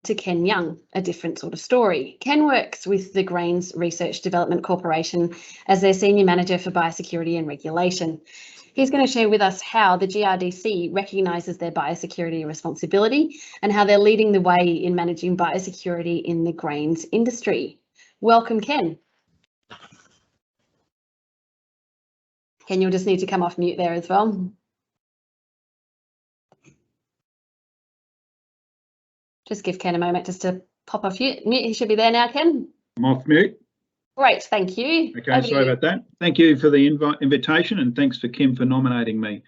to Ken Young, a different sort of story. Ken works with the Grains Research Development Corporation as their Senior Manager for Biosecurity and Regulation. He's going to share with us how the GRDC recognises their biosecurity responsibility and how they're leading the way in managing biosecurity in the grains industry. Welcome, Ken. Ken, you'll just need to come off mute there as well. Just give Ken a moment just to pop off mute. He should be there now, Ken. I'm off mute. Great, thank you. Okay, sorry about that. Thank you for the invitation, and thanks for Kim for nominating me.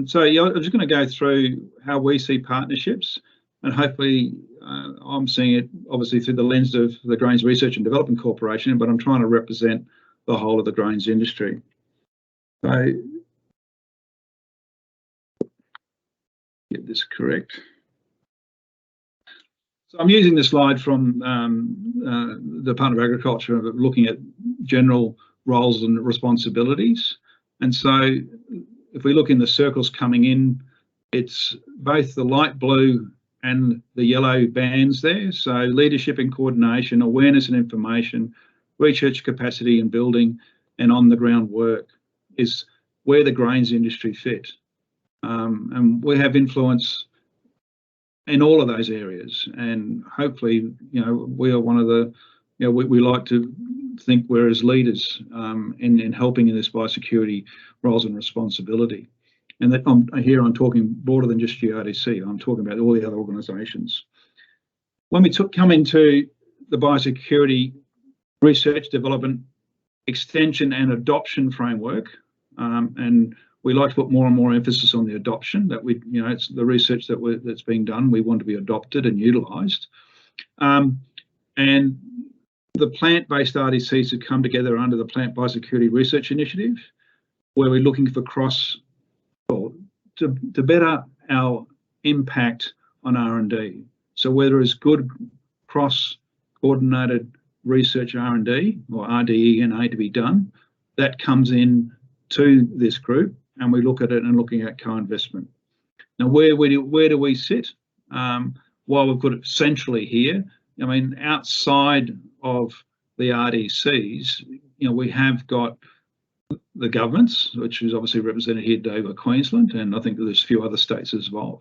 So yeah, I'm just going to go through how we see partnerships, and hopefully I'm seeing it obviously through the lens of the Grains Research and Development Corporation, but I'm trying to represent the whole of the grains industry. So get this correct. So I'm using the slide from the Department of Agriculture, looking at general roles and responsibilities. And so if we look in the circles coming in, it's both the light blue and the yellow bands there. So leadership and coordination, awareness and information, research capacity and building, and on the ground work is where the grains industry fit. And we have influence in all of those areas, and hopefully, we are one of the, we like to think we're as leaders in helping in this biosecurity roles and responsibility. And that I'm talking broader than just GRDC. I'm talking about all the other organisations. When we come into the biosecurity research, development, extension, and adoption framework, and we like to put more and more emphasis on the adoption, that it's the research that's being done. We want to be adopted and utilised. And the plant-based RDCs have come together under the Plant Biosecurity Research Initiative, where we're looking for to better our impact on R&D. So whether it's good cross-coordinated research R&D or RDE&A to be done, that comes in to this group, and we look at it and looking at co-investment. Now, where do we sit? While we've got it centrally here, I mean, outside of the RDCs, we have got the governments, which is obviously represented here today by Queensland, and I think there's a few other states as well.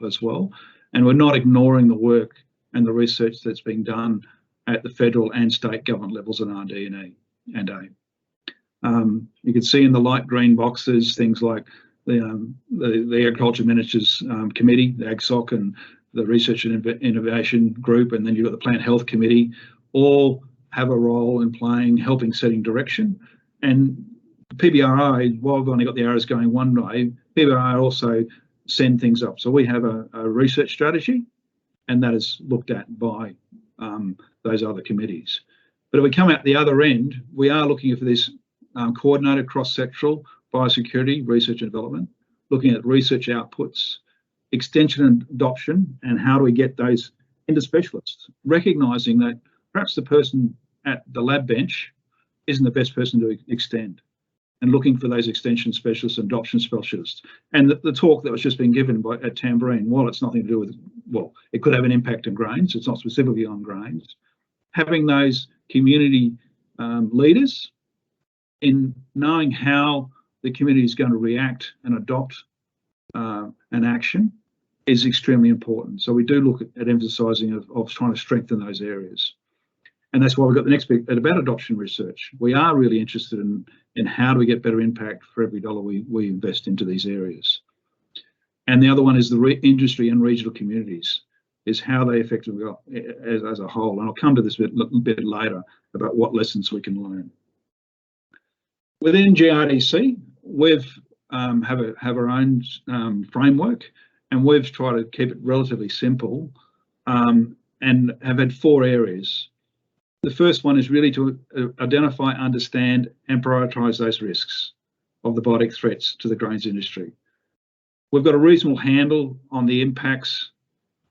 And we're not ignoring the work and the research that's being done at the federal and state government levels in RD&A and A. You can see in the light green boxes things like the Agriculture Ministers Committee, the AgSoc, and the Research and Innovation Group, and then you've got the Plant Health Committee, all have a role in helping setting direction. And PBRI, while we've only got the arrows going one way, PBRI also send things up. So we have a research strategy, and that is looked at by those other committees. But if we come out the other end, we are looking for this coordinated cross-sectoral biosecurity research and development, looking at research outputs, extension and adoption, and how do we get those into specialists, recognising that perhaps the person at the lab bench isn't the best person to extend, and looking for those extension specialists and adoption specialists. And the talk that was just been given at Tambourine, while it's nothing to do with, well, it could have an impact on grains, it's not specifically on grains, having those community leaders in knowing how the community is going to react and adopt an action is extremely important. So we do look at emphasising of trying to strengthen those areas. And that's why we've got the next bit about adoption research. We are really interested in how do we get better impact for every dollar we invest into these areas. And the other one is the industry and regional communities, is how they effectively are as a whole. And I'll come to this a bit later about what lessons we can learn. Within GRDC, we've have our own framework, and we've tried to keep it relatively simple, and have had 4 areas. The first one is really to identify, understand, and prioritise those risks of the biotic threats to the grains industry. We've got a reasonable handle on the impacts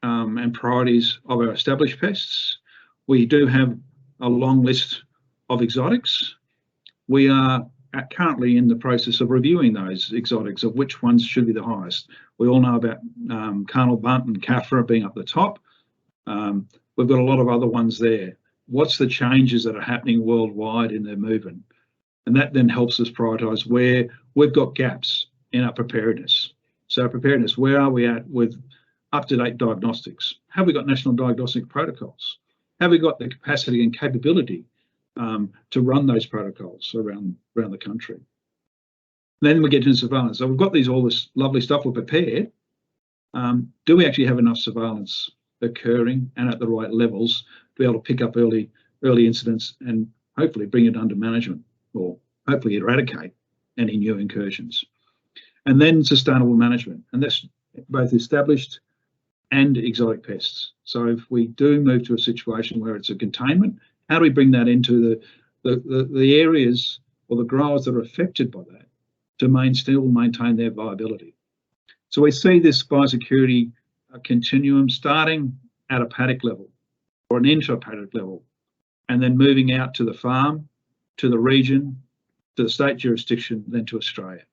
and priorities of our established pests. We do have a long list of exotics. We are currently in the process of reviewing those exotics, of which ones should be the highest. We all know about carnal bunt and Caffra being up the top. We've got a lot of other ones there. What's the changes that are happening worldwide in their movement? And that then helps us prioritise where we've got gaps in our preparedness. So preparedness, where are we at with up-to-date diagnostics? Have we got national diagnostic protocols? Have we got the capacity and capability to run those protocols around the country? Then we get into surveillance. So we've got all this lovely stuff we're prepared. Do we actually have enough surveillance occurring and at the right levels to be able to pick up early incidents and hopefully bring it under management, or hopefully eradicate any new incursions? And then sustainable management, and that's both established and exotic pests. So if we do move to a situation where it's a containment, how do we bring that into the areas or the growers that are affected by that to still maintain their viability? So we see this biosecurity continuum starting at a paddock level or an intra-paddock level, and then moving out to the farm, to the region, to the state jurisdiction, then to Australia.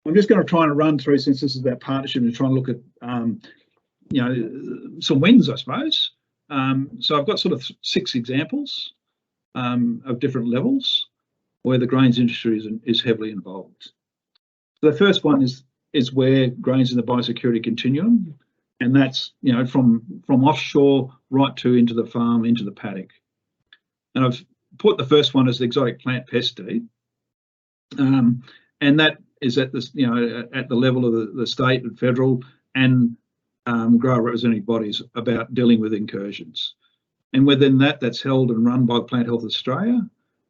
I'm just going to try and run through, since this is about partnership, and try and look at some wins, I suppose. So I've got sort of 6 examples of different levels where the grains industry is heavily involved. So the first one is where grains in the biosecurity continuum, and that's from offshore right to into the farm, into the paddock. And I've put the first one as the exotic plant pest deed, and that is at this at the level of the state and federal and grower representative bodies about dealing with incursions. And within that's held and run by Plant Health Australia,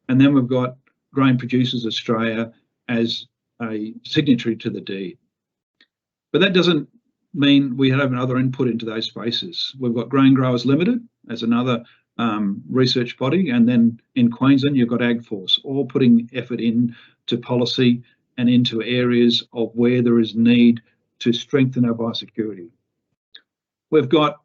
and then we've got Grain Producers Australia as a signatory to the deed. But that doesn't mean we have another input into those spaces. We've got Grain Growers Limited as another research body, and then in Queensland you've got AgForce, all putting effort into policy and into areas of where there is need to strengthen our biosecurity. We've got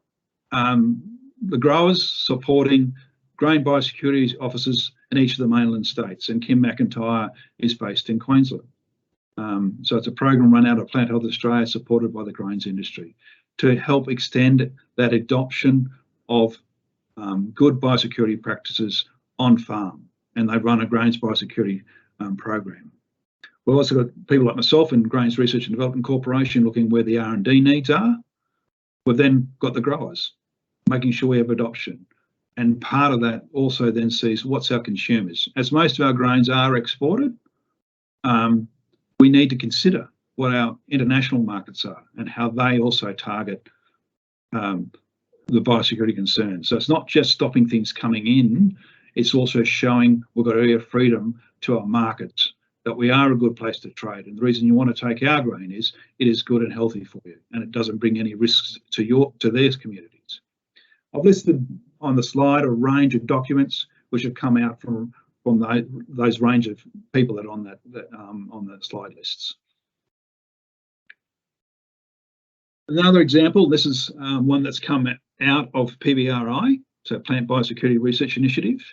the growers supporting grain biosecurity officers in each of the mainland states, and Kim McIntyre is based in Queensland. So it's a program run out of Plant Health Australia, supported by the grains industry, to help extend that adoption of good biosecurity practices on farm, and they run a grains biosecurity program. We've also got people like myself in Grains Research and Development Corporation looking where the R&D needs are. We've then got the growers, making sure we have adoption. And part of that also then sees what's our consumers. As most of our grains are exported, we need to consider what our international markets are and how they also target the biosecurity concerns. So it's not just stopping things coming in, it's also showing we've got area of freedom to our markets, that we are a good place to trade. And the reason you want to take our grain is it is good and healthy for you, and it doesn't bring any risks to their communities. I've listed on the slide a range of documents which have come out from those range of people that are on the slide lists. Another example, this is one that's come out of PBRI, so Plant Biosecurity Research Initiative,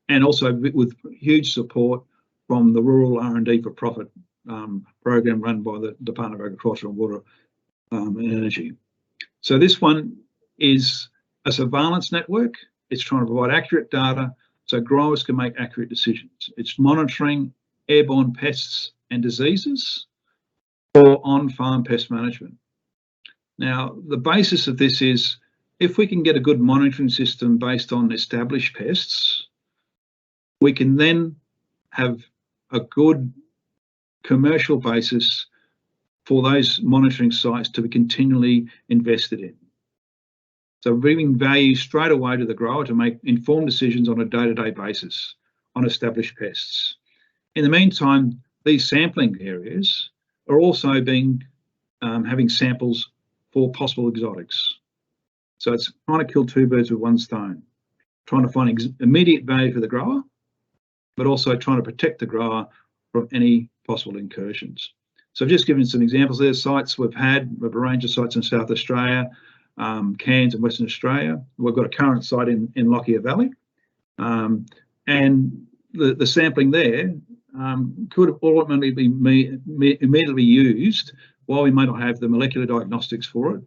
and also with huge support from the Rural R&D for Profit program run by the Department of Agriculture and Water and Energy. So this one is a surveillance network. It's trying to provide accurate data so growers can make accurate decisions. It's monitoring airborne pests and diseases for on-farm pest management. Now, the basis of this is if we can get a good monitoring system based on established pests, we can then have a good commercial basis for those monitoring sites to be continually invested in. So bringing value straight away to the grower to make informed decisions on a day-to-day basis on established pests. In the meantime, these sampling areas are also having samples for possible exotics. So it's trying to kill 2 birds with 1 stone, trying to find immediate value for the grower, but also trying to protect the grower from any possible incursions. So I've just given some examples there. Sites we've a range of sites in South Australia, Cairns and Western Australia. We've got a current site in Lockyer Valley, and the sampling there could ultimately be immediately used, while we may not have the molecular diagnostics for it,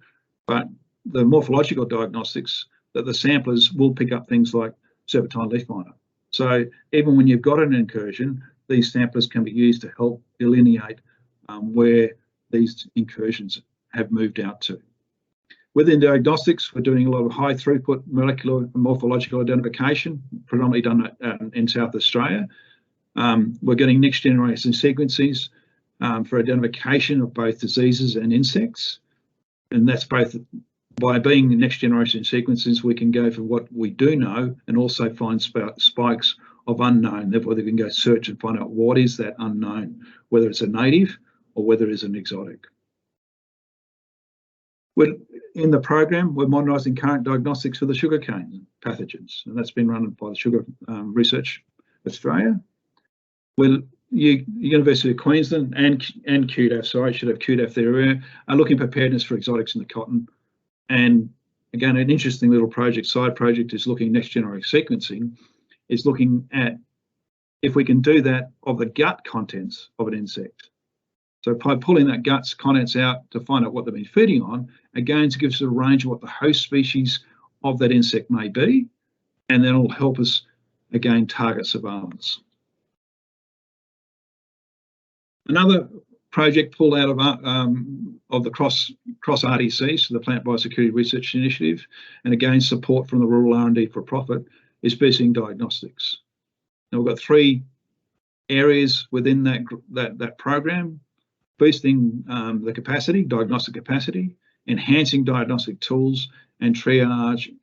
but the morphological diagnostics that the samplers will pick up things like serpentine leaf miner. So even when you've got an incursion, these samplers can be used to help delineate where these incursions have moved out to. Within diagnostics, we're doing a lot of high throughput molecular and morphological identification, predominantly done in South Australia. We're getting next generation sequences for identification of both diseases and insects. And that's both by being next generation sequences, we can go for what we do know and also find spikes of unknown. Therefore, they can go search and find out what is that unknown, whether it's a native or whether it's an exotic. In the program, we're modernising current diagnostics for the sugarcane pathogens, and that's been run by the Sugar Research Australia. University of Queensland and Qld DAF, sorry, I should have Qld DAF there, are looking preparedness for exotics in the cotton. And again, an interesting little side project is looking next generation sequencing, is looking at if we can do that of the gut contents of an insect. So by pulling that gut's contents out to find out what they've been feeding on, again, it gives us a range of what the host species of that insect may be, and then it'll help us, again, target surveillance. Another project pulled out of the cross RDCs, so the Plant Biosecurity Research Initiative, and again, support from the Rural R&D for Profit, is boosting diagnostics. Now, we've got 3 areas within that program: boosting the capacity, diagnostic capacity, enhancing diagnostic tools, and triage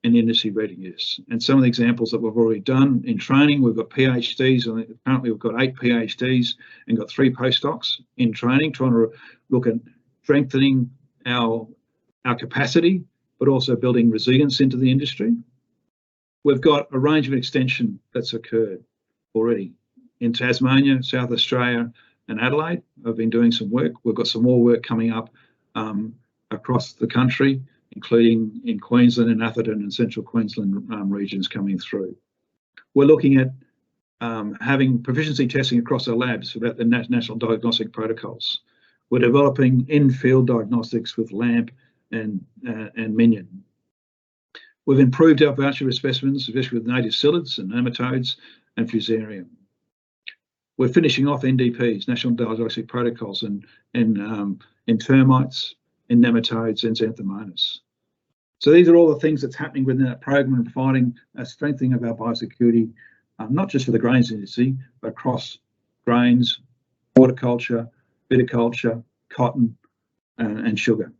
and industry readiness. And some of the examples that we've already done in training, we've got PhDs, and currently we've got 8 PhDs and got 3 postdocs in training, trying to look at strengthening our capacity, but also building resilience into the industry. We've got a range of extension that's occurred already in Tasmania, South Australia, and Adelaide. I've been doing some work. We've got some more work coming up across the country, including in Queensland and Atherton and Central Queensland regions coming through. We're looking at having proficiency testing across our labs about the national diagnostic protocols. We're developing in-field diagnostics with LAMP and Minion. We've improved our voucher of specimens, especially with native psyllids and nematodes and fusarium. We're finishing off NDPs, national diagnostic protocols, in termites, in nematodes, and xanthomonas. So these are all the things that's happening within that program and providing a strengthening of our biosecurity, not just for the grains industry, but across grains, horticulture, viticulture, cotton, and sugar.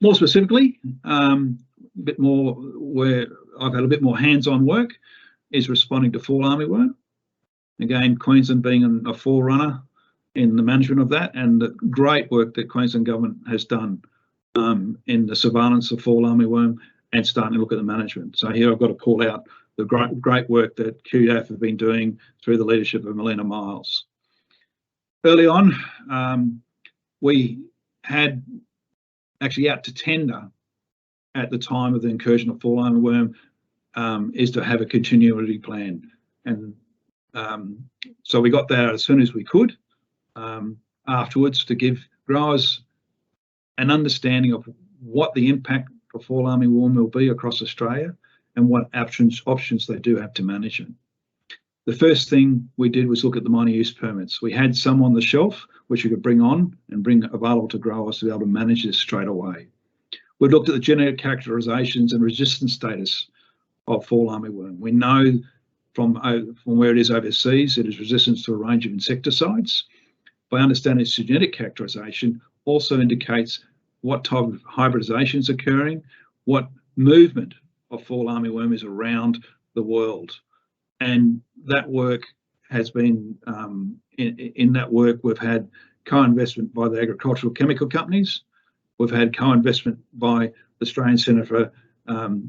More specifically, a bit more where I've had a bit more hands-on work is responding to fall armyworm. Again, Queensland being a forerunner in the management of that, and the great work that Queensland government has done in the surveillance of fall armyworm and starting to look at the management. So here I've got to call out the great work that Qld DAF have been doing through the leadership of Melina Miles. Early on, we had actually out to tender at the time of the incursion of fall armyworm is to have a continuity plan. And so we got there as soon as we could afterwards to give growers an understanding of what the impact of fall armyworm will be across Australia and what options they do have to manage it. The first thing we did was look at the minor use permits. We had some on the shelf which we could bring on and bring available to growers to be able to manage this straight away. We looked at the genetic characterizations and resistance status of fall armyworm. We know from where it is overseas, it is resistant to a range of insecticides. By understanding its genetic characterization, also indicates what type of hybridization is occurring, what movement of fall armyworm is around the world. And that work has been, in that work, we've had co-investment by the agricultural chemical companies. We've had co-investment by the Australian Centre for ACR,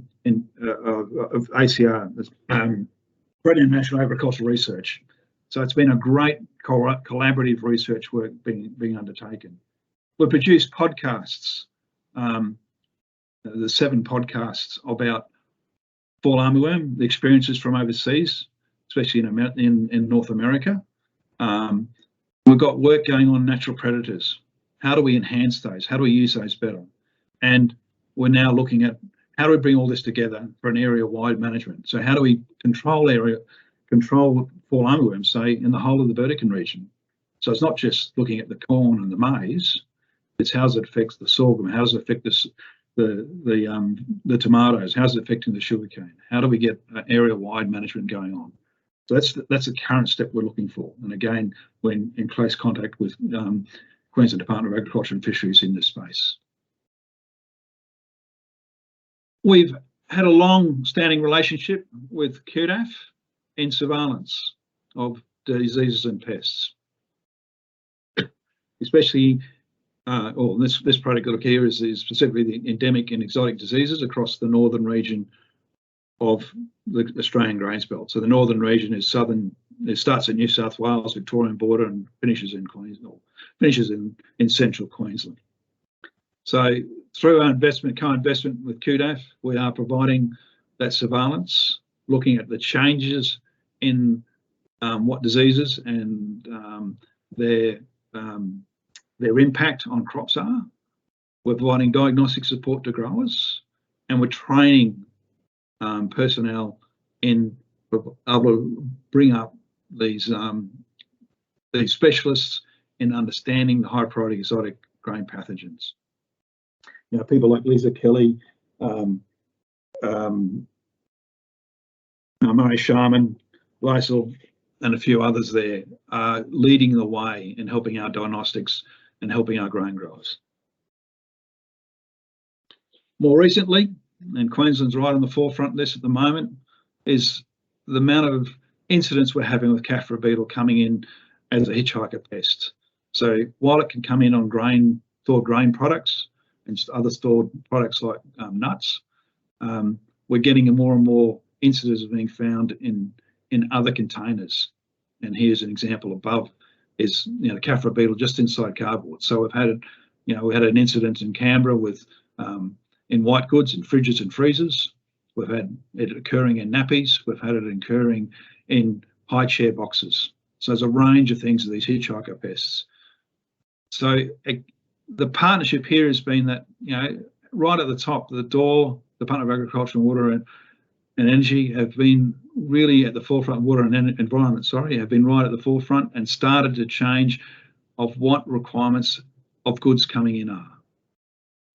Australian National Agricultural Research. So it's been a great collaborative research work being undertaken. We've produced podcasts, the 7 podcasts about fall armyworm, the experiences from overseas, especially in North America. We've got work going on natural predators. How do we enhance those? How do we use those better? And we're now looking at how do we bring all this together for an area-wide management. So how do we control fall armyworms, say, in the whole of the Burdekin region? So it's not just looking at the corn and the maize, it's how it affects the sorghum, how does it affect the tomatoes, how's it affecting the sugarcane? How do we get area-wide management going on? So that's the current step we're looking for. And again, we're in close contact with Queensland Department of Agriculture and Fisheries in this space. We've had a long-standing relationship with Qld DAF in surveillance of diseases and pests, especially, this protocol here is specifically the endemic and exotic diseases across the northern region of the Australian grains belt. So the northern region is southern. It starts at New South Wales, Victorian border, and finishes in Queensland, finishes in central Queensland. So through our co-investment with Qld DAF, we are providing that surveillance, looking at the changes in what diseases and their impact on crops are. We're providing diagnostic support to growers, and we're training personnel in able to bring up these specialists in understanding the high priority exotic grain pathogens. You know, people like Lisa Kelly, Murray Sharman, Lysel, and a few others there are leading the way in helping our diagnostics and helping our grain growers. More recently, and Queensland's right on the forefront of this at the moment, is the amount of incidents we're having with Caffra beetle coming in as a hitchhiker pest. So while it can come in on thawed grain products and other stored products like nuts, we're getting more and more incidents of being found in other containers. And here's an example above is, you know, the Caffra beetle just inside cardboard. So we've had, we had an incident in Canberra with in white goods, in fridges and freezers. We've had it occurring in nappies. We've had it occurring in high chair boxes. So there's a range of things of these hitchhiker pests. So the partnership here has been that, right at the top, the door, the Department of Agriculture and Water and Energy have been really at the forefront, water and environment, sorry, have been right at the forefront and started to change of what requirements of goods coming in are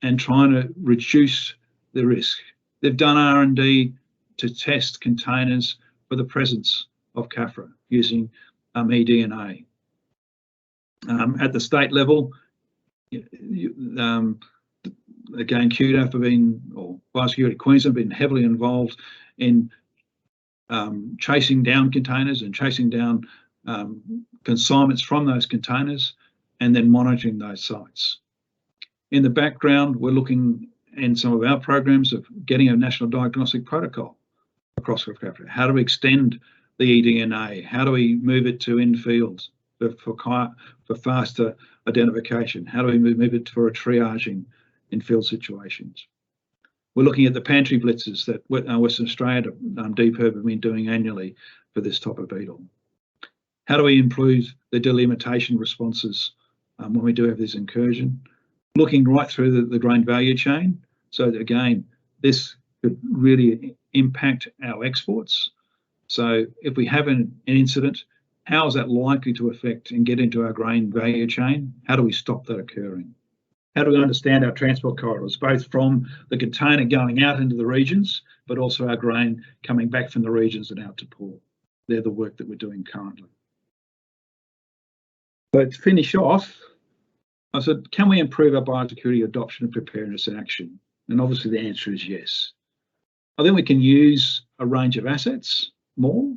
and trying to reduce the risk. They've done R&D to test containers for the presence of Caffra using eDNA. At the state level, again, Qld DAF have been, or Biosecurity Queensland have been heavily involved in chasing down containers and chasing down consignments from those containers and then monitoring those sites. In the background, we're looking in some of our programs of getting a national diagnostic protocol across Caffra. How do we extend the eDNA? How do we move it to in-fields for faster identification? How do we move it for a triaging in field situations? We're looking at the pantry blitzes that Western Australia DPERB have been doing annually for this type of beetle. How do we improve the delimitation responses when we do have this incursion? Looking right through the grain value chain. So again, this could really impact our exports. So if we have an incident, how is that likely to affect and get into our grain value chain? How do we stop that occurring? How do we understand our transport corridors, both from the container going out into the regions, but also our grain coming back from the regions and out to port? They're the work that we're doing currently. So to finish off, I said, can we improve our biosecurity adoption and preparedness in action? And obviously the answer is yes. I think we can use a range of assets more.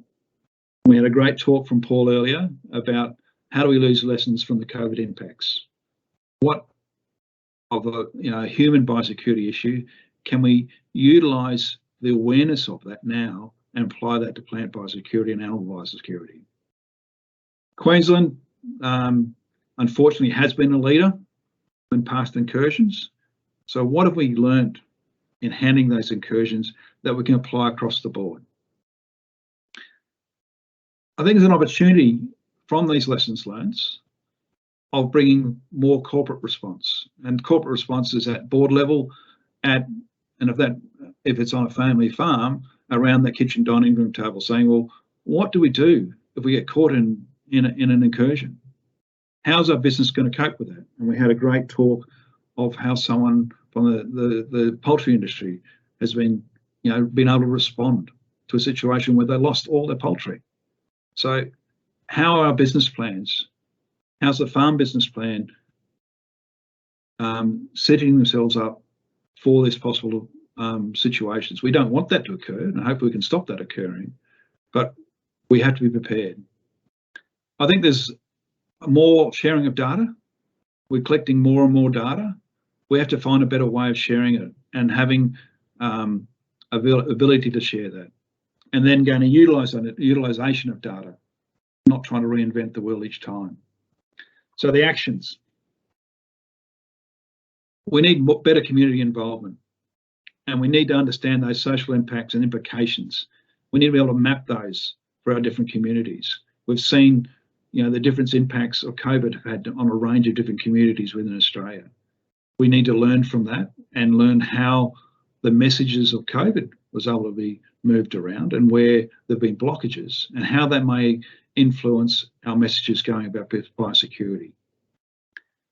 We had a great talk from Paul earlier about how do we lose lessons from the COVID impacts? What of a human biosecurity issue can we utilise the awareness of that now and apply that to plant biosecurity and animal biosecurity? Queensland, unfortunately, has been a leader in past incursions. So what have we learned in handling those incursions that we can apply across the board? I think there's an opportunity from these lessons learned of bringing more corporate response, and corporate response is at board level, and if it's on a family farm, around the kitchen dining room table, saying, well, what do we do if we get caught in an incursion? How's our business going to cope with that? And we had a great talk of how someone from the poultry industry has been able to respond to a situation where they lost all their poultry. So how are our business plans? How's the farm business plan setting themselves up for this possible situations? We don't want that to occur, and hopefully we can stop that occurring, but we have to be prepared. I think there's more sharing of data. We're collecting more and more data. We have to find a better way of sharing it and having ability to share that, and then going to utilization of data, not trying to reinvent the wheel each time. So the actions. We need better community involvement, and we need to understand those social impacts and implications. We need to be able to map those for our different communities. We've seen, the different impacts of COVID have had on a range of different communities within Australia. We need to learn from that and learn how the messages of COVID was able to be moved around and where there have been blockages and how that may influence our messages going about biosecurity.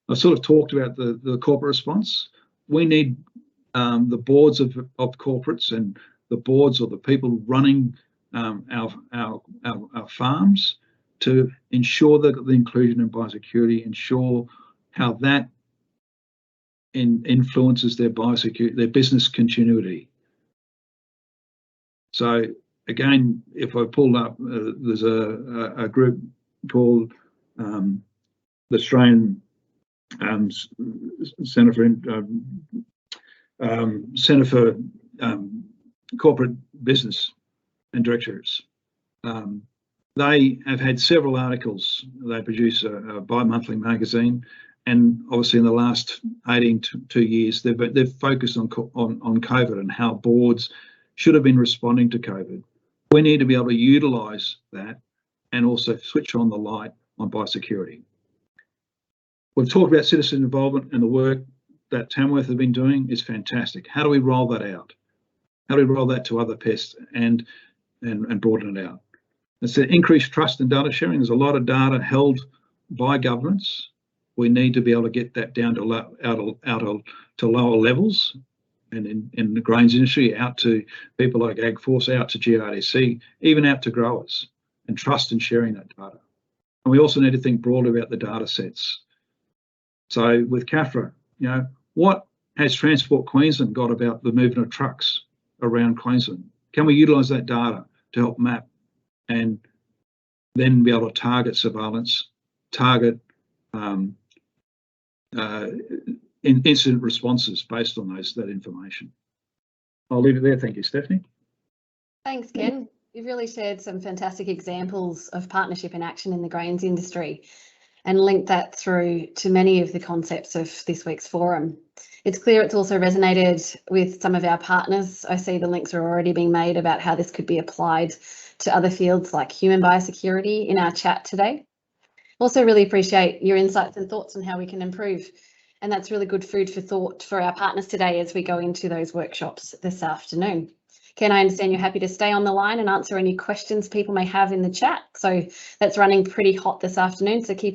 I sort of talked about the corporate response. We need the boards of corporates and the boards or the people running our farms to ensure the inclusion in biosecurity, ensure how that influences their biosecurity, their business continuity. So again, if I pull up, there's a group called the Australian Centre for Corporate Business and Directors. They have had several articles. They produce a bi-monthly magazine, and obviously in the last 2 years, they've focused on COVID and how boards should have been responding to COVID. We need to be able to utilise that and also switch on the light on biosecurity. We've talked about citizen involvement, and the work that Tamworth have been doing is fantastic. How do we roll that out? How do we roll that to other pests and broaden it out? It's an increased trust in data sharing. There's a lot of data held by governments. We need to be able to get that down to lower levels, and in the grains industry, out to people like AgForce, out to GRDC, even out to growers, and trust in sharing that data. And we also need to think broadly about the data sets. So with CAFRA, what has Transport Queensland got about the movement of trucks around Queensland? Can we utilise that data to help map and then be able to target surveillance, target incident responses based on that information? I'll leave it there. Thank you, Stephanie. Thanks, Ken. You've really shared some fantastic examples of partnership in action in the grains industry and linked that through to many of the concepts of this week's forum. It's clear it's also resonated with some of our partners. I see the links are already being made about how this could be applied to other fields like human biosecurity in our chat today. Also really appreciate your insights and thoughts on how we can improve. And that's really good food for thought for our partners today as we go into those workshops this afternoon. Ken, I understand you're happy to stay on the line and answer any questions people may have in the chat. So that's running pretty hot this afternoon, so keep it